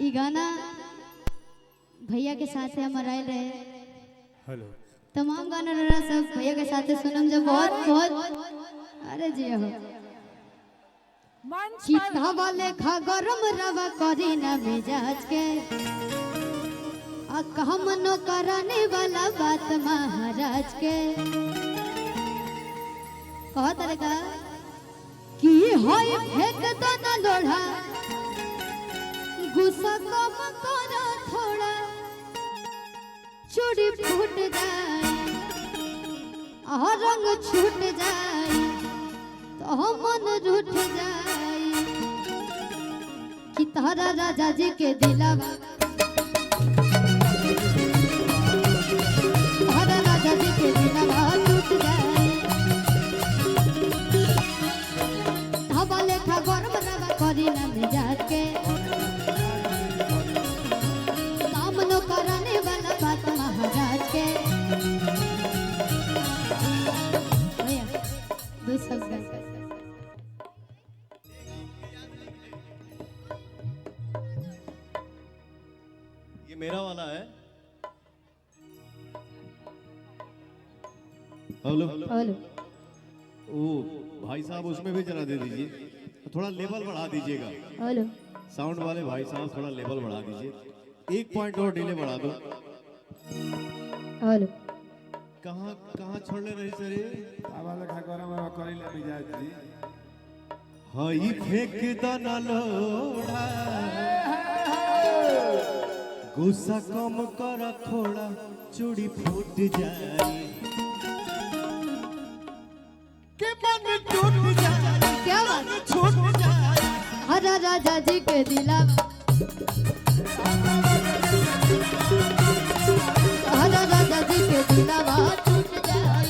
ये गाना भैया के साथ है हमारा रहे। हेलो तमाम गाना रहा सब भैया के साथ सुनम जो बहुत बहुत अरे जी हो चिता वाले खा गरम रवा करी ना मिजाज के आ कहम नो कराने वाला बात महाराज के कहा तरीका कि होय फेंक दो ना लोढ़ा गुस्सा कम करो थोड़ा चूड़ी फूट जाए रंग छूट जाए तो मन रूठ जाए कि तारा राजा जी के दिलावा तारा राजा जी के दिलावा टूट जाए धावा लेखा गरम रवा करी ना मिजाज के सामनो कराने वाला बात महाराज के भैया दो शब्द ये मेरा वाला है। हेलो हेलो ओ भाई साहब उसमें भी जरा दे दीजिए, थोड़ा लेवल बढ़ा दीजिएगा। हेलो साउंड वाले भाई साहब थोड़ा लेवल बढ़ा दीजिए, 1 पॉइंट और डिले बढ़ा दो। हेलो कहाँ कहाँ छोड़ने रही सर ये? हई फेंक दना लोढ़ा गुस्सा कम कर थोड़ा चूड़ी फूट जाए के मन टूट जाए क्या बात छूट जाए हरा राजा जी के दिलावा हरा राजा जी के दिलावा टूट जाए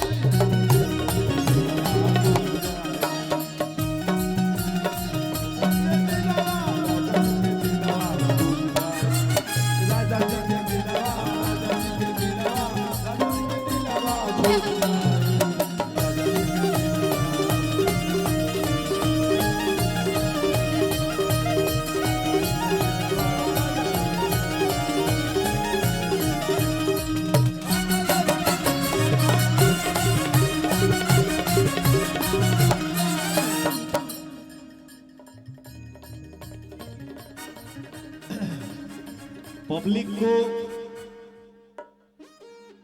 पब्लिक को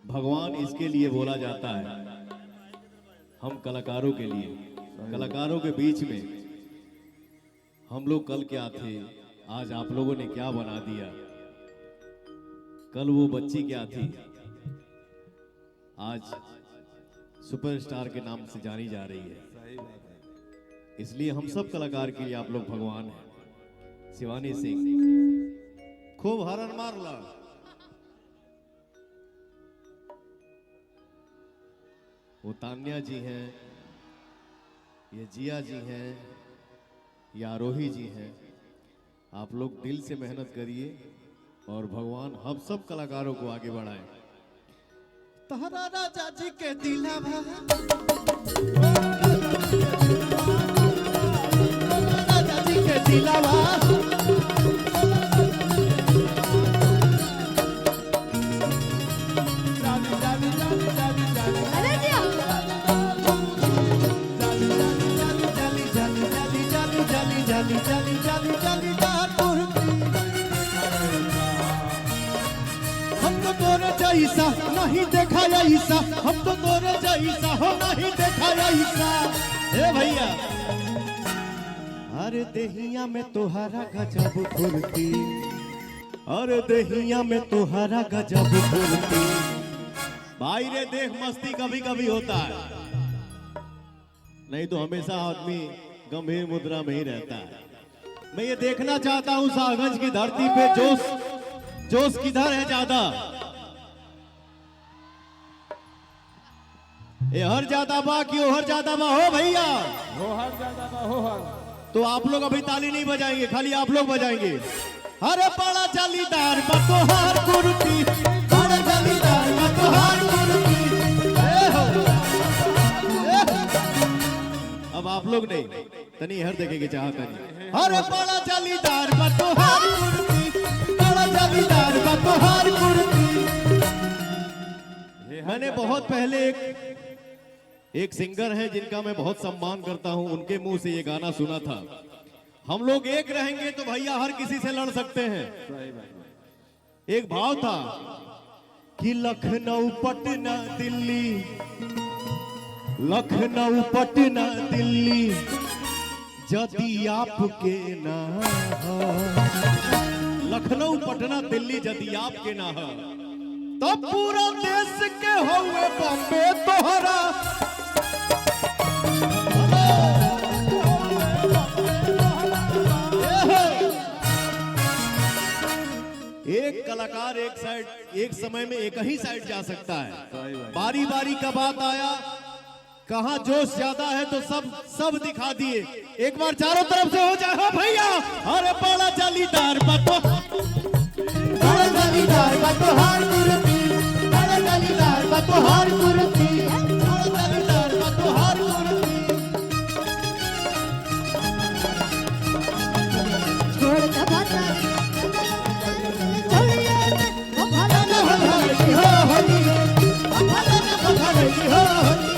भगवान इसके लिए बोला जाता है, हम कलाकारों के लिए, कलाकारों के बीच में हम लोग कल क्या थे, आज आप लोगों ने क्या बना दिया। कल वो बच्ची क्या थी, आज सुपरस्टार के नाम से जानी जा रही है। इसलिए हम सब कलाकार के लिए आप लोग भगवान हैं। शिवानी सिंह खूब हरन मार ला। वो तान्या जी हैं, ये जिया जी हैं, ये आरोही जी हैं। आप लोग दिल से मेहनत करिए और भगवान हम सब कलाकारों को आगे बढ़ाए। तारा राजा जी के दिलावा राजा जी के दिलावा अरे जी हम तो तोरे जैसा नहीं देखा ऐसा, हम तो तोरे जैसा हो नहीं देखा ऐसा। ए भैया अरे देहिया में तोहरा गजब फुर्ती, अरे देहिया में तोहरा गजब फुर्ती। भाई रे देख मस्ती कभी कभी होता है, नहीं तो हमेशा आदमी गंभीर मुद्रा में ही रहता है। मैं ये देखना चाहता हूं सागंज की धरती पे जोश जोश किधर है ज्यादा। ये हर ज्यादा बा कि ओहर ज्यादा बा हो भैया, हो हर ज्यादा बा हो हर। तो आप लोग अभी ताली नहीं बजाएंगे, खाली आप लोग बजाएंगे। अरे बड़ा जालीदार बतोहार कुर्ती, बड़ा जालीदार बतोहार कुर्ती। अब आप लोग नहीं तनी हर देखेंगे चाहता नहीं। अरे बड़ा जालीदार बतोहार कुर्ती, मैंने बहुत पहले एक सिंगर है जिनका मैं बहुत सम्मान करता हूं, उनके मुंह से ये गाना सुना था, हम लोग एक रहेंगे तो भैया हर किसी से लड़ सकते हैं। सही बात है। एक भाव था कि लखनऊ पटना दिल्ली, लखनऊ पटना दिल्ली यदि आपके ना हो, लखनऊ पटना दिल्ली यदि आपके ना हो तो पूरा देश के हुए बॉम्बे तोहरा। एक कलाकार एक साइड एक समय में एक ही साइड जा सकता है, बारी बारी का बात आया, कहां जोश ज्यादा है तो सब दिखा दिए, एक बार चारों तरफ से हो जाए। हो भैया, अरे बड़ा जालीदार बतो, बड़ा जालीदार बतोहार कुर्ती, बड़ा जालीदार बतोहार कुर्ती, बड़ा जालीदार बतोहार कुर्ती। छोड़ दे भाषा चलिए ओ भला न भलाई हो होली रे, ओ भला न भलाई हो होली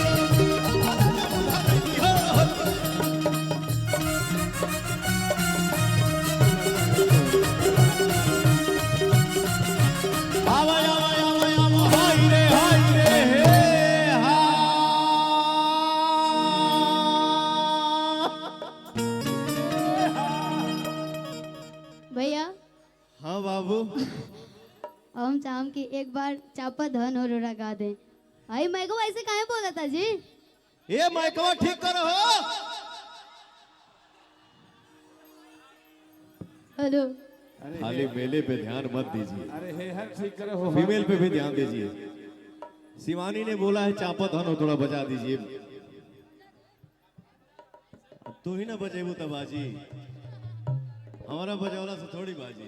आवा आवा आवा आवा, हाय रे हे हा। भैया। हाँ बाबू, हम चाहम कि एक बार चापा धन और गा दे। आई मैं को ऐसे काहे बोला था जी? ये माइकवा ठीक करो हो। हेलो। अरे खाली मेले पे ध्यान मत दीजिए, अरे हे हर ठीक करे हो फीमेल पे भी ध्यान दीजिए। शिवानी ने बोला है चापा धन थोड़ा बजा दीजिए। तू ही ना बजेबू तब बाजी, हमारा बजौला से थोड़ी बाजी।